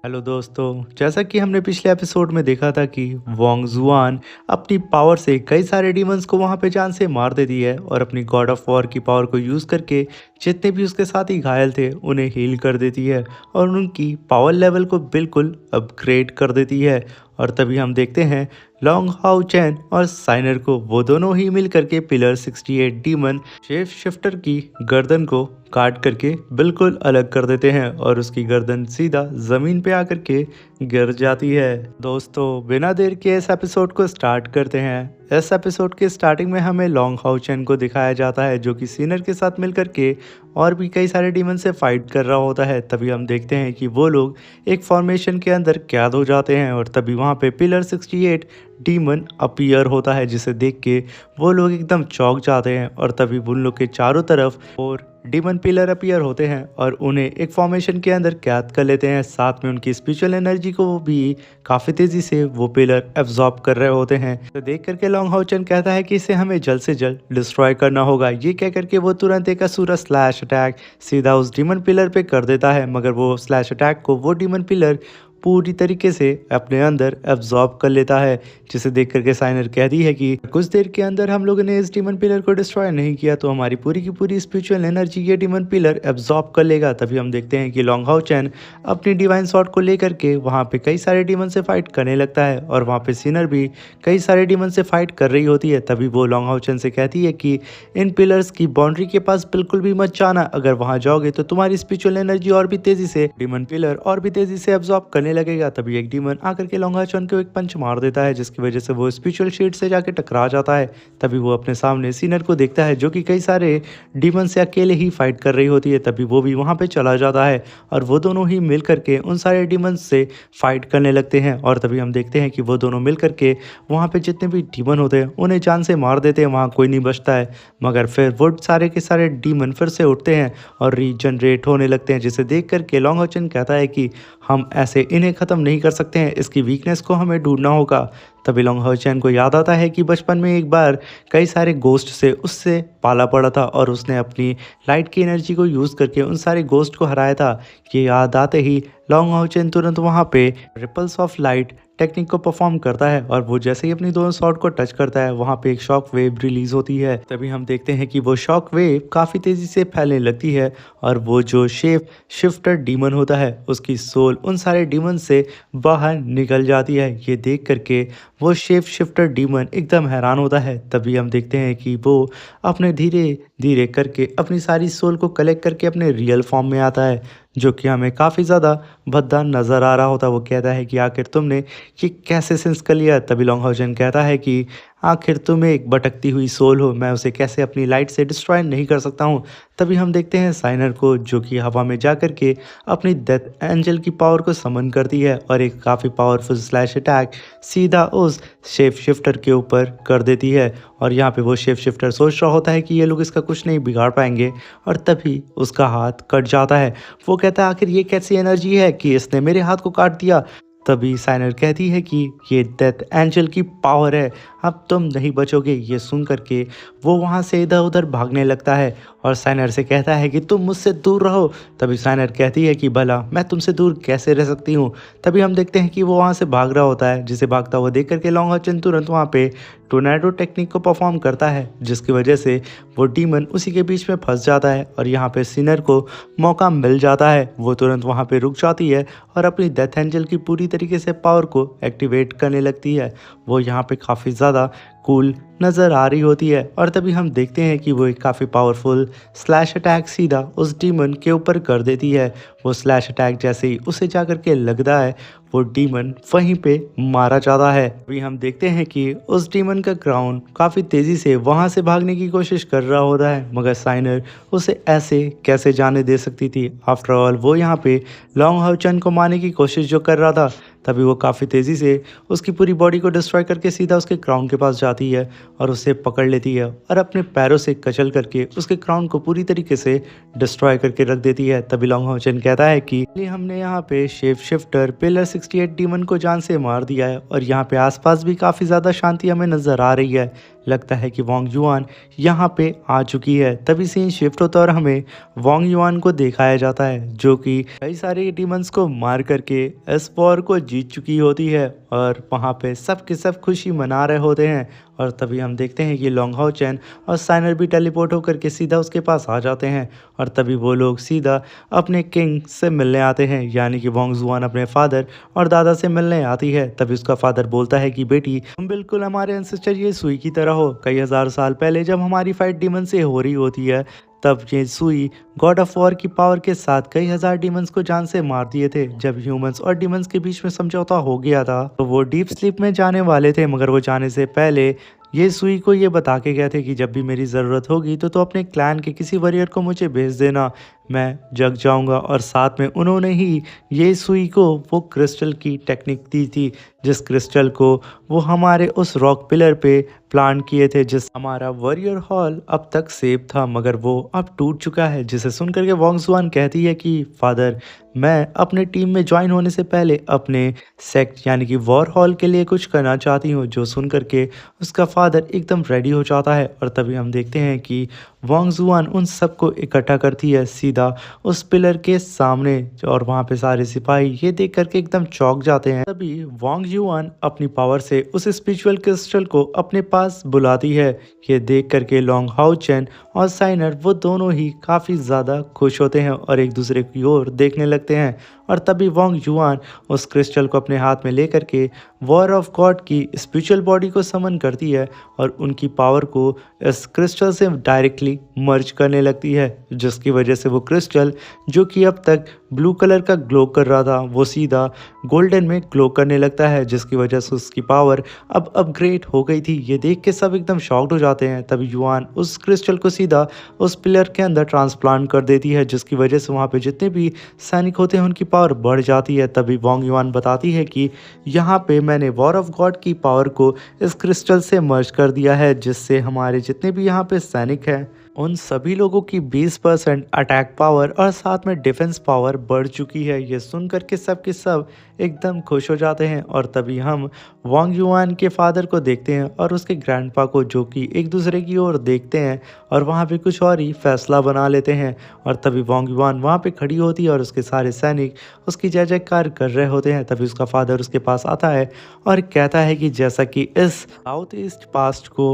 Hello दोस्तों। जैसा कि हमने पिछले एपिसोड में देखा था कि वोंग जुआन अपनी पावर से कई सारे डीमंस को वहां पे जान से मार देती है और अपनी गॉड ऑफ वॉर की पावर को यूज़ करके जितने भी उसके साथी घायल थे उन्हें हील कर देती है और उनकी पावर लेवल को बिल्कुल अपग्रेड कर देती है। और तभी हम देखते हैं लॉन्ग हाउ चैन और साइनर को, वो दोनों ही मिल करके पिलर 68 डीमन शेफ शिफ्टर की गर्दन को काट करके बिल्कुल अलग कर देते हैं और उसकी गर्दन सीधा ज़मीन पे आकर के गिर जाती है। दोस्तों, बिना देर के इस एपिसोड को स्टार्ट करते हैं। इस एपिसोड के स्टार्टिंग में हमें लॉन्ग हाउ चैन को दिखाया जाता है जो कि सीनर के साथ मिलकर के और भी कई सारे डीमन से फाइट कर रहा होता है। तभी हम देखते हैं कि वो लोग एक फॉर्मेशन के अंदर कैद हो जाते हैं और तभी वहाँ पे पिलर 68 डीमन अपीयर होता है, जिसे देख के वो लोग एकदम चौंक जाते हैं और तभी उन लोग के चारों तरफ और डीमन पिलर अपीयर होते हैं और उन्हें एक फॉर्मेशन के अंदर कैद कर लेते हैं। साथ में उनकी स्पिरिचुअल एनर्जी को भी काफ़ी तेज़ी से वो पिलर एब्जॉर्ब कर रहे होते हैं। तो देख करके लॉन्ग हाउचन कहता है कि इसे हमें जल्द से जल्द डिस्ट्रॉय करना होगा। ये कह करके वो तुरंत एक असुरा स्लैश अटैक सीधा उस डीमन पिलर पे कर देता है, मगर वो स्लैश अटैक को वो डीमन पिलर पूरी तरीके से अपने अंदर एब्जॉर्ब कर लेता है, जिसे देख करके साइनर कहती है कि कुछ देर के अंदर हम लोगों ने इस डीमन पिलर को डिस्ट्रॉय नहीं किया तो हमारी पूरी की पूरी स्पिरिचुअल एनर्जी ये डीमन पिलर एब्जॉर्ब कर लेगा। तभी हम देखते हैं कि लॉन्ग हाउ चैन अपनी डिवाइन शॉट को लेकर के वहाँ पे कई सारे डीमन से फाइट करने लगता है और वहाँ पे सिनर भी कई सारे डीमन से फाइट कर रही होती है। तभी वो लॉन्ग हाउ चैन से कहती है कि इन पिलर्स की बाउंड्री के पास बिल्कुल भी मत जाना, अगर वहाँ जाओगे तो तुम्हारी स्पिरिचुअल एनर्जी और भी तेजी से डीमन पिलर और भी तेजी से एब्जॉर्ब करने लगेगा। तभी एक डीमन आकर के लॉन्ग हाउ चैन को एक पंच मार देता है, जिसकी वजह से वो स्पिरिचुअल शीट से जाके टकरा जाता है। तभी वो अपने सामने सीनर को देखता है जो कि कई सारे डीमन से अकेले ही फाइट कर रही होती है। तभी वो भी वहाँ पे चला जाता है और वो दोनों ही मिल करके उन सारे डीमन से फाइट करने लगते हैं और तभी हम देखते हैं कि वो दोनों मिल करके वहाँ पे जितने भी डीमन होते हैं उन्हें जान से मार देते हैं, वहाँ कोई नहीं बचता है। मगर फिर वो सारे के सारे डीमन फिर से उठते हैं और रीजनरेट होने लगते हैं, जिसे देख करके लॉन्ग हाउ चैन कहता है कि हम ऐसे इन्हें ख़त्म नहीं कर सकते हैं, इसकी वीकनेस को हमें ढूंढना होगा। तभी लॉन्ग हाउ चैन को याद आता है कि बचपन में एक बार कई सारे गोस्ट से उससे पाला पड़ा था और उसने अपनी लाइट की एनर्जी को यूज़ करके उन सारे गोस्ट को हराया था। ये याद आते ही लॉन्ग हाउ चैन तुरंत वहाँ पे रिपल्स ऑफ लाइट टेक्निक को परफॉर्म करता है और वो जैसे ही अपनी दोनों शॉट को टच करता है वहाँ पे एक शॉक वेव रिलीज होती है। तभी हम देखते हैं कि वो शॉक वेव काफ़ी तेज़ी से फैलने लगती है और वो जो शेप शिफ्टर डीमन होता है उसकी सोल उन सारे डीमन से बाहर निकल जाती है। ये देख करके वो शेप शिफ्टर डीमन एकदम हैरान होता है। तभी हम देखते हैं कि वो अपने धीरे धीरे करके अपनी सारी सोल को कलेक्ट करके अपने रियल फॉर्म में आता है, जो कि हमें काफ़ी ज़्यादा भद्दा नज़र आ रहा होता। वो कहता है कि आखिर तुमने ये कैसे सेंस कर लिया। तभी लॉन्ग हाउ चैन कहता है कि आखिर तुम एक भटकती हुई सोल हो, मैं उसे कैसे अपनी लाइट से डिस्ट्रॉय नहीं कर सकता हूँ। तभी हम देखते हैं साइनर को जो कि हवा में जा कर के अपनी डेथ एंजल की पावर को समन करती है और एक काफ़ी पावरफुल स्लैश अटैक सीधा उस शेप शिफ्टर के ऊपर कर देती है। और यहाँ पे वो शेप शिफ्टर सोच रहा होता है कि ये लोग इसका कुछ नहीं बिगाड़ पाएंगे और तभी उसका हाथ कट जाता है। वो कहता है आखिर ये कैसी एनर्जी है कि इसने मेरे हाथ को काट दिया। तभी साइनर कहती है कि ये डेथ एंजल की पावर है, अब तुम नहीं बचोगे। ये सुन करके वो वहाँ से इधर उधर भागने लगता है और साइनर से कहता है कि तुम मुझसे दूर रहो। तभी साइनर कहती है कि भला मैं तुमसे दूर कैसे रह सकती हूँ। तभी हम देखते हैं कि वो वहाँ से भाग रहा होता है, जिसे भागता हुआ देख करके लॉन्ग हाउ चैन तुरंत वहाँ पे टोर्नेडो टेक्निक को परफॉर्म करता है, जिसकी वजह से वो डीमन उसी के बीच में फंस जाता है और यहाँ पे सिनर को मौका मिल जाता है। वो तुरंत वहाँ पे रुक जाती है और अपनी डेथ एंजल की पूरी तरीके से पावर को एक्टिवेट करने लगती है। वो यहाँ पे काफ़ी ज़्यादा कूल नज़र आ रही होती है और तभी हम देखते हैं कि वो एक काफ़ी पावरफुल स्लैश अटैक सीधा उस डीमन के ऊपर कर देती है। वो स्लैश अटैक जैसे ही उसे जा कर के लगता है वो डीमन वहीं पे मारा जाता है। अभी हम देखते हैं कि उस डीमन का क्राउन काफ़ी तेज़ी से वहाँ से भागने की कोशिश कर रहा होता है, मगर साइनर उसे ऐसे कैसे जाने दे सकती थी। आफ्टर ऑल वो यहाँ पे लॉन्ग हाउ चैन को मारने की कोशिश जो कर रहा था, तभी वो काफ़ी तेज़ी से उसकी पूरी बॉडी को डिस्ट्रॉय करके सीधा उसके क्राउन के पास जाती है और उसे पकड़ लेती है और अपने पैरों से कचल करके उसके क्राउन को पूरी तरीके से डिस्ट्रॉय करके रख देती है। तभी लॉन्ग हाउ चैन कहता है कि हमने यहाँ पे शेप शिफ्टर पिलर 68 डीमन को जान से मार दिया है और यहाँ पे आसपास भी काफ़ी ज़्यादा शांति हमें नज़र आ रही है, लगता है कि वोंग युआन यहाँ पे आ चुकी है। तभी सीन शिफ्ट होता है और हमें वोंग युआन को दिखाया जाता है जो कि कई सारे डीमंस को मार करके इस वॉर को जीत चुकी होती है और वहाँ पे सब के सब खुशी मना रहे होते हैं। और तभी हम देखते हैं कि लोंग हाओ चैन और साइनर भी टेलीपोर्ट होकर के सीधा उसके पास आ जाते हैं और तभी वो लोग सीधा अपने किंग से मिलने आते हैं, यानी कि वोंग जुआन अपने फादर और दादा से मिलने आती है। तभी उसका फादर बोलता है कि बेटी तुम बिल्कुल हमारे एंसेस्टर ये सुई की तरह हो। कई हजार साल पहले जब हमारी फाइट डीमन से हो रही होती है तब ये सुई गॉड ऑफ वॉर की पावर के साथ कई हजार डीमंस को जान से मार दिए थे। जब ह्यूमंस और डीमंस के बीच में समझौता हो गया था तो वो डीप स्लीप में जाने वाले थे, मगर वो जाने से पहले ये सुई को ये बता के गए थे कि जब भी मेरी ज़रूरत होगी तो अपने क्लैन के किसी वॉरियर को मुझे भेज देना, मैं जग जाऊंगा। और साथ में उन्होंने ही ये सुई को वो क्रिस्टल की टेक्निक दी थी जिस क्रिस्टल को वो हमारे उस रॉक पिलर पे प्लांट किए थे, जिस हमारा वॉरियर हॉल अब तक सेफ था मगर वो अब टूट चुका है। जिसे सुन करके वोंग जुआन कहती है कि फादर मैं अपने टीम में ज्वाइन होने से पहले अपने सेक्ट यानी कि वॉर हॉल के लिए कुछ करना चाहती हूँ। जो सुन करके उसका फादर एकदम रेडी हो जाता है और तभी हम देखते हैं कि वोंग जुआन उन सबको इकट्ठा करती है सीधा उस पिलर के सामने और वहाँ पे सारे सिपाही ये देख करके एकदम चौंक जाते हैं। तभी वोंग जुआन अपनी पावर से उस स्पिरिचुअल क्रिस्टल को अपने पास बुलाती है। ये देख करके लोंग हाओ चैन और साइनर वो दोनों ही काफ़ी ज़्यादा खुश होते हैं और एक दूसरे की ओर देखने लगते हैं। और तभी वोंग जुआन उस क्रिस्टल को अपने हाथ में लेकर के वॉर ऑफ गॉड की स्पिरिचुअल बॉडी को समन करती है और उनकी पावर को इस क्रिस्टल से डायरेक्टली मर्ज करने लगती है, जिसकी वजह से वो क्रिस्टल जो कि अब तक ब्लू कलर का ग्लो कर रहा था वो सीधा गोल्डन में ग्लो करने लगता है, जिसकी वजह से उसकी पावर अब अपग्रेड हो गई थी। ये देख के सब एकदम शॉक्ड हो जाते हैं। तभी युआन उस क्रिस्टल को सीधा उस पिलर के अंदर ट्रांसप्लांट कर देती है, जिसकी वजह से वहाँ पे जितने भी सैनिक होते हैं उनकी पावर बढ़ जाती है। तभी वोंग युआन बताती है कि यहाँ पे मैंने वॉर ऑफ गॉड की पावर को इस क्रिस्टल से मर्ज कर दिया है, जिससे हमारे जितने भी यहाँ पे सैनिक हैं उन सभी लोगों की 20% अटैक पावर और साथ में डिफेंस पावर बढ़ चुकी है। ये सुन करके सब के सब एकदम खुश हो जाते हैं और तभी हम वोंग युआन के फादर को देखते हैं और उसके ग्रैंडपा को, जो कि एक दूसरे की ओर देखते हैं और वहाँ पे कुछ और ही फैसला बना लेते हैं। और तभी वोंग युआन वहाँ पे खड़ी होती है और उसके सारे सैनिक उसकी जय जयकार कर रहे होते हैं। तभी उसका फादर उसके पास आता है और कहता है कि जैसा कि इस साउथ ईस्ट पास्ट को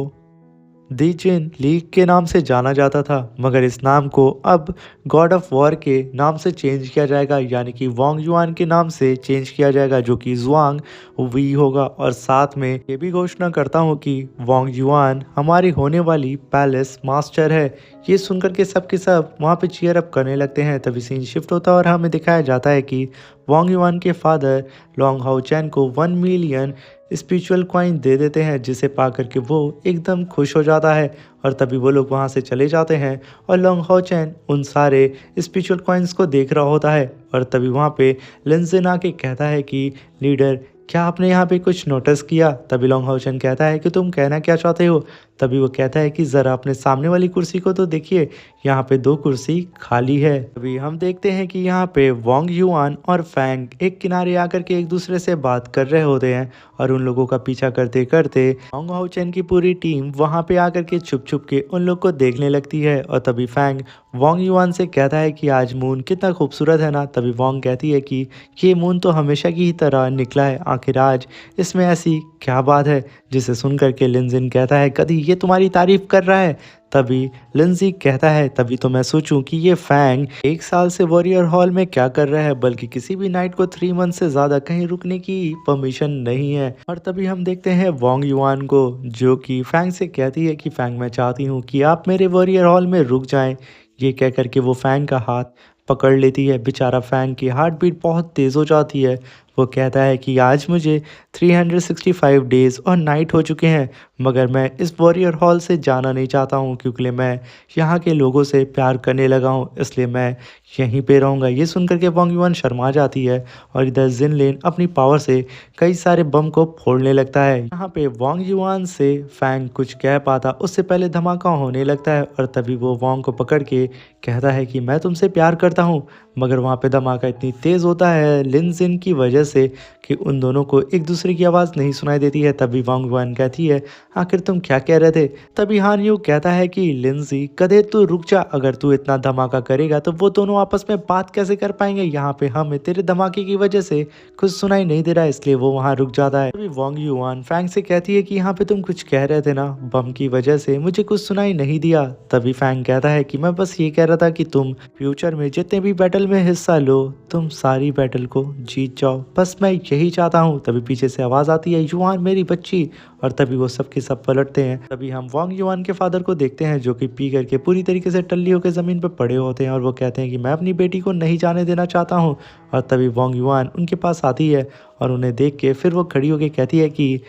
दी जिन लीग के नाम से जाना जाता था, मगर इस नाम को अब गॉड ऑफ वॉर के नाम से चेंज किया जाएगा, यानी कि वोंग युआन के नाम से चेंज किया जाएगा जो कि जुआंग वी होगा। और साथ में ये भी घोषणा करता हूँ कि वोंग युआन हमारी होने वाली पैलेस मास्टर है। ये सुनकर के सब वहाँ पे चीयर अप करने लगते हैं। तभी सीन शिफ्ट होता है और हमें दिखाया जाता है कि वोंग युआन के फादर लोंग हाओ चैन को 1 मिलियन स्पिरिचुअल कॉइन दे देते हैं, जिसे पा करके वो एकदम खुश हो जाता है। और तभी वो लोग वहाँ से चले जाते हैं और लोंग हाओ चैन उन सारे स्पिरिचुअल कॉइन्स को देख रहा होता है। और तभी वहाँ पे लिनजिन आके कहता है कि लीडर क्या आपने यहाँ पे कुछ नोटिस किया। तभी लोंग हाओ चैन कहता है कि तुम कहना क्या चाहते हो। तभी वो कहता है कि ज़रा अपने सामने वाली कुर्सी को तो देखिए, यहाँ पे 2 कुर्सी खाली है। तभी हम देखते हैं कि यहाँ पे वोंग युआन और फैंग एक किनारे आकर के एक दूसरे से बात कर रहे होते हैं और उन लोगों का पीछा करते करते लोंग हाओ चैन की पूरी टीम वहाँ पे आकर के छुप छुप के उन लोग को देखने लगती है। और तभी फैंग वोंग युआन से कहता है कि आज मून कितना खूबसूरत है ना। तभी वोंग कहती है कि ये मून तो हमेशा की ही तरह निकला है, आखिर आज इसमें ऐसी क्या बात है। जिसे सुन करके लिनजिन कहता है कभी ये तुम्हारी तारीफ कर रहा है। तभी लिंजी कहता है तभी तो मैं सोचूं कि ये फैंग 1 साल से वॉरियर हॉल में क्या कर रहा है, बल्कि किसी भी नाइट को 3 मंथ से ज़्यादा कहीं रुकने की परमिशन नहीं है। और तभी हम देखते हैं वोंग युआन को, जो कि फैंग से कहती है कि फैंग मैं चाहती हूँ कि आप मेरे वॉरियर हॉल में रुक जाएं। ये कह करके वो फैंग का हाथ पकड़ लेती है। बेचारा फैंग की हार्ट बीट बहुत तेज़ हो जाती है। वो कहता है कि आज मुझे 365 डेज़ और नाइट हो चुके हैं, मगर मैं इस वॉरियर हॉल से जाना नहीं चाहता हूँ क्योंकि मैं यहाँ के लोगों से प्यार करने लगा हूँ, इसलिए मैं यहीं पे रहूँगा। ये सुनकर के वोंग युआन शर्मा जाती है और इधर जिनलिन अपनी पावर से कई सारे बम को फोड़ने लगता है। यहाँ पे वोंग युआन से फैंग कुछ कह पाता उससे पहले धमाका होने लगता है और तभी वो वोंग को पकड़ के कहता है कि मैं तुमसे प्यार करता हूँ। मगर वहाँ पे धमाका इतनी तेज़ होता है लिनजिन की वजह से कि उन दोनों को एक दूसरे की आवाज़ नहीं सुनाई देती है। तभी वांग जुआन कहती है, आखिर तुम क्या कह रहे थे? तभी हान यू कहता है कि लिंजी गधे तू रुक जा, अगर तू इतना धमाका करेगा तो वो दोनों आपस में बात कैसे कर पाएंगे? यहाँ पे हमें तेरे धमाके की वजह से कुछ सुनाई नहीं दे रहा है, इसलिए वो वहाँ रुक जाता है। तभी वांग युआन फैंग से कहती है कि यहाँ पे तुम कुछ कह रहे थे ना, बम की वजह से मुझे कुछ सुनाई नहीं दिया। तभी फैंग कहता है कि मैं बस ये कह रहा था कि तुम फ्यूचर में जितने भी बैटल में हिस्सा लो, तुम सारी बैटल को जीत जाओ, बस मैं यही चाहता हूँ। तभी पीछे से आवाज आती है, युआन मेरी बच्ची, और तभी वो सब के सब पलटते हैं। तभी हम वांग युआन के फादर को देखते हैं जो कि पी करके पूरी तरीके से टल्ली होकर जमीन पर पड़े होते हैं और वो कहते हैं कि मैं अपनी बेटी को नहीं जाने देना चाहता हूँ। और तभी वांग युआन उनके पास आती है और उन्हें देख के फिर वो खड़ी होकर कहती है कि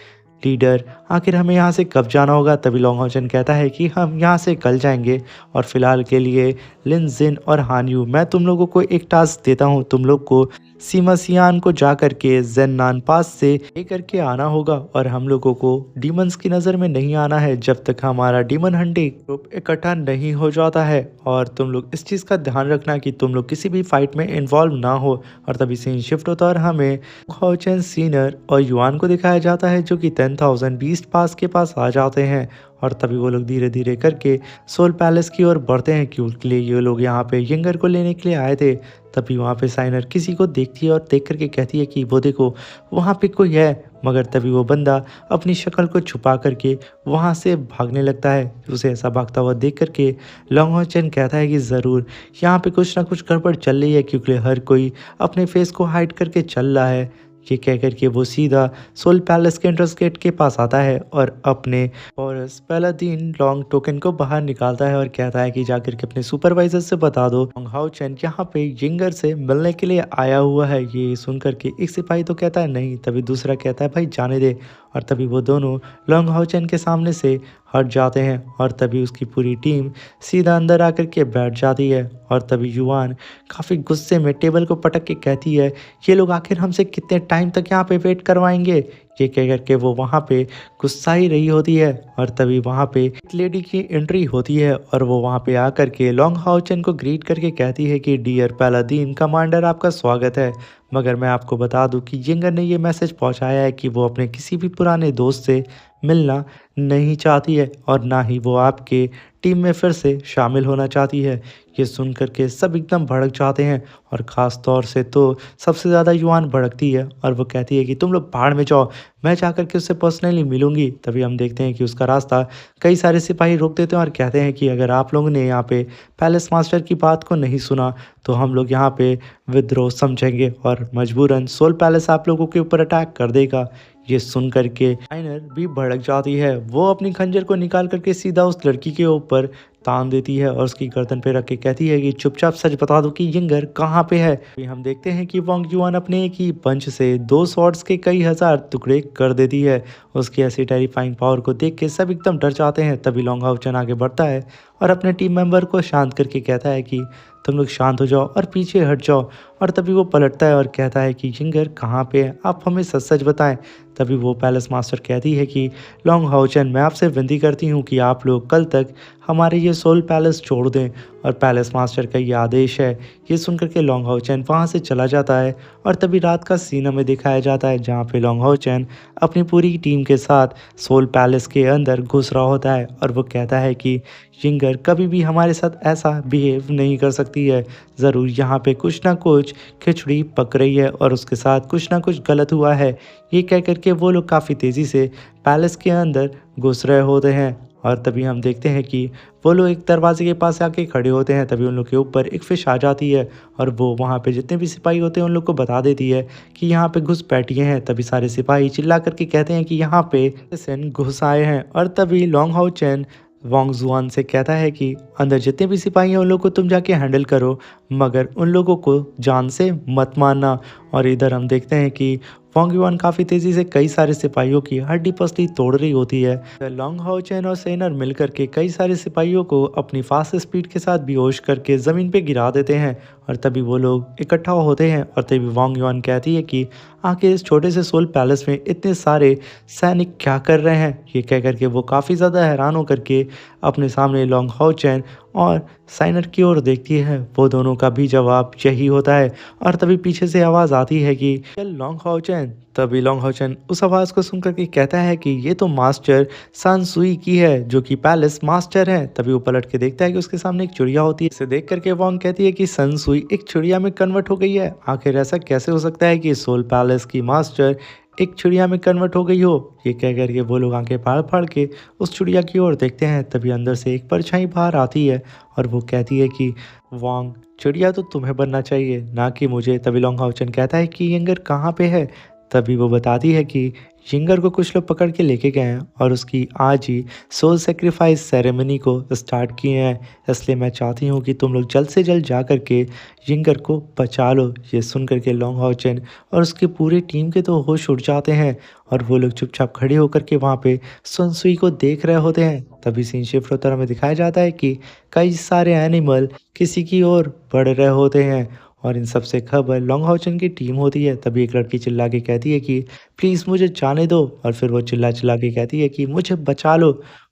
लीडर, आखिर हमें यहाँ से कब जाना होगा? तभी लोंग हाओचेन कहता है कि हम यहाँ से कल जाएंगे और फिलहाल के लिए लिन जिन और हान यू, मैं तुम लोगों को एक टास्क देता हूँ। तुम लोग को सीमा सियान को जा करके जेन्नान पास से ले करके आना होगा और हम लोगों को डीमंस की नज़र में नहीं आना है जब तक हमारा डीमन हंटिंग ग्रुप इकट्ठा नहीं हो जाता है। और तुम लोग इस चीज़ का ध्यान रखना कि तुम लोग किसी भी फाइट में इन्वॉल्व ना हो। और तभी सीन शिफ्ट होता है और हमें हाओचेन सीनियर और युआन को दिखाया जाता है जो कि 10,000 बीस्ट पास के पास आ जाते हैं। और तभी वो लोग धीरे धीरे करके सोल पैलेस की ओर बढ़ते हैं क्योंकि ये लोग यहाँ पे यंगर को लेने के लिए आए थे। तभी वहाँ पे साइनर किसी को देखती है और देख करके कहती है कि वो देखो वहाँ पे कोई है, मगर तभी वो बंदा अपनी शक्ल को छुपा करके वहाँ से भागने लगता है। उसे ऐसा भागता हुआ देख करके लोंग हाओचेन कहता है कि ज़रूर यहाँ पे कुछ ना कुछ गड़बड़ चल रही है क्योंकि हर कोई अपने फेस को हाइड करके चल रहा है। ये कह करके वो सीधा सोल पैलेस के एंट्रेंस गेट के पास आता है और अपने और पैलादीन लॉन्ग टोकन को बाहर निकालता है और कहता है कि जाकर के अपने सुपरवाइजर से बता दो लोंग हाओचेन यहाँ पे यिंगर से मिलने के लिए आया हुआ है। ये सुन करके एक सिपाही तो कहता है नहीं, तभी दूसरा कहता है भाई जाने दे। और तभी वो दोनों लोंग हाओचेन के सामने से हट जाते हैं और तभी उसकी पूरी टीम सीधा अंदर आकर के बैठ जाती है। और तभी युआन काफ़ी गुस्से में टेबल को पटक के कहती है, ये लोग आखिर हमसे कितने टाइम तक यहाँ पे वेट करवाएंगे? ये कह करके वो वहाँ पे गुस्सा ही रही होती है। और तभी वहाँ पे एक लेडी की एंट्री होती है और वो वहाँ पे आकर के लोंग हाओचेन को ग्रीट करके कहती है कि डियर पैलादीन कमांडर, आपका स्वागत है। मगर मैं आपको बता दूं कि यिंगर ने ये मैसेज पहुंचाया है कि वो अपने किसी भी पुराने दोस्त से मिलना नहीं चाहती है और ना ही वो आपके टीम में फिर से शामिल होना चाहती है। ये सुन करके सब एकदम भड़क जाते हैं और ख़ास तौर से तो सबसे ज़्यादा युआन भड़कती है और वो कहती है कि तुम लोग भाड़ में जाओ, मैं जा करके उससे पर्सनली मिलूंगी। तभी हम देखते हैं कि उसका रास्ता कई सारे सिपाही रोक देते हैं और कहते हैं कि अगर आप लोगों ने यहाँ पे पैलेस मास्टर की बात को नहीं सुना तो हम लोग यहाँ पे विद्रोह समझेंगे और मजबूरन सोल पैलेस आप लोगों के ऊपर अटैक कर देगा। ये सुन करके साइनर भी भड़क जाती है, वो अपनी खंजर को निकाल करके सीधा उस लड़की के ऊपर तान देती है और उसकी गर्दन पे रख के कहती है कि चुपचाप सच बता दो कि यिंगर कहाँ पे है। फिर हम देखते हैं कि वांग युआन अपने एक ही पंच से 2 स्वॉर्ड्स के कई हजार टुकड़े कर देती है। उसकी ऐसी टेरिफाइंग पावर को देख के सब एकदम डर जाते हैं। तभी लोंग हाओचेन आगे बढ़ता है और अपने टीम मेंबर को शांत करके कहता है कि तुम लोग शांत हो जाओ और पीछे हट जाओ। और तभी वो पलटता है और कहता है कि यिंगर कहाँ पे है, आप हमें सच सच बताएं। तभी वो पैलेस मास्टर कहती है कि लोंग हाओचेन, मैं आपसे विनती करती हूँ कि आप लोग कल तक हमारे ये सोल पैलेस छोड़ दें और पैलेस मास्टर का ये आदेश है। ये सुनकर के लोंग हाओचेन वहाँ से चला जाता है और तभी रात का सीन हमें दिखाया जाता है जहाँ पे लोंग हाओचेन अपनी पूरी टीम के साथ सोल पैलेस के अंदर घुस रहा होता है और वो कहता है कि यिंगर कभी भी हमारे साथ ऐसा बिहेव नहीं कर सकती है, ज़रूर यहाँ पे कुछ ना कुछ खिचड़ी पक रही है और उसके साथ कुछ ना कुछ गलत हुआ है। ये कह करके वो लोग काफ़ी तेज़ी से पैलेस के अंदर घुस रहे होते हैं और तभी हम देखते हैं कि वो लोग एक दरवाजे के पास आके खड़े होते हैं। तभी उन लोग के ऊपर एक फिश आ जाती है और वो वहाँ पे जितने भी सिपाही होते हैं उन लोग को बता देती है कि यहाँ पे घुस बैठिए हैं। तभी सारे सिपाही चिल्ला करके कहते हैं कि यहाँ पे सेन घुस आए हैं। और तभी लोंग हाओचेन वांग जुआन से कहता है कि अंदर जितने भी सिपाही हैं उन लोग को तुम जाके हैंडल करो, मगर उन लोगों को जान से मत मारना। और इधर हम देखते हैं कि वांग युआन काफ़ी तेज़ी से कई सारे सिपाहियों की हड्डी पसली तोड़ रही होती है। लोंग हाओचेन और सेनर मिलकर के कई सारे सिपाहियों को अपनी फास्ट स्पीड के साथ बेहोश करके ज़मीन पे गिरा देते हैं और तभी वो लोग इकट्ठा होते हैं। और तभी वांग युआन कहती है कि आखिर इस छोटे से सोल पैलेस में इतने सारे सैनिक क्या कर रहे हैं। ये कह करके वो काफ़ी ज़्यादा हैरान होकर के अपने सामने लोंग हाओचेन और साइनर की ओर देखती है। वो दोनों का भी जवाब यही होता है और तभी पीछे से आवाज़ आती है कि चल लॉन्ग हाओचेन। तभी लॉन्ग हाओचेन उस आवाज़ को सुन कर के कहता है कि ये तो मास्टर सान सुई की है जो कि पैलेस मास्टर है। तभी वो पलट के देखता है कि उसके सामने एक चिड़िया होती है। इसे देख करके वॉन्ग कहती है कि सन सुई एक चिड़िया में कन्वर्ट हो गई है। आखिर ऐसा कैसे हो सकता है कि सोल पैलेस की मास्टर एक चिड़िया में कन्वर्ट हो गई हो। ये कह करके वो लोग आंखें फाड़ फाड़ के उस चिड़िया की ओर देखते हैं। तभी अंदर से एक परछाई बाहर आती है और वो कहती है कि वांग, चिड़िया तो तुम्हें बनना चाहिए ना कि मुझे। तभी लॉन्ग हाउचन कहता है कि यंगर कहाँ पे है। तभी वो बताती है कि यंगर को कुछ लोग पकड़ के लेके गए हैं और उसकी आज ही सोल सेक्रीफाइस सेरेमनी को स्टार्ट किए हैं। इसलिए मैं चाहती हूँ कि तुम लोग जल्द से जल्द जा करके यंगर को बचा लो। ये सुन करके लॉन्ग हाउचन और उसकी पूरी टीम के तो होश उड़ जाते हैं और वो लोग चुपचाप खड़े होकर के वहाँ पे सुनसुई को देख रहे होते हैं। तभी सीन शिफ्ट होता है, हमें दिखाया जाता है कि कई सारे एनिमल किसी की ओर बढ़ रहे होते हैं और इन सब से खबर लॉन्ग हाउचन की टीम होती है। तभी एक लड़की चिल्ला के कहती है कि प्लीज़ मुझे जाने दो और फिर वो चिल्ला चिल्ला के कहती है कि मुझे बचा लो।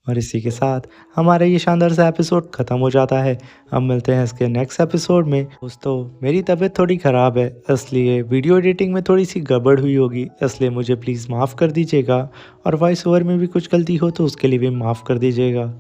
और इसी के साथ हमारा ये शानदार सा एपिसोड ख़त्म हो जाता है। अब मिलते हैं इसके नेक्स्ट एपिसोड में। दोस्तों मेरी तबीयत थोड़ी ख़राब है इसलिए वीडियो एडिटिंग में थोड़ी सी गड़बड़ हुई होगी, इसलिए मुझे प्लीज़ माफ़ कर दीजिएगा और वॉइस ओवर में भी कुछ गलती हो तो उसके लिए भी माफ़ कर दीजिएगा।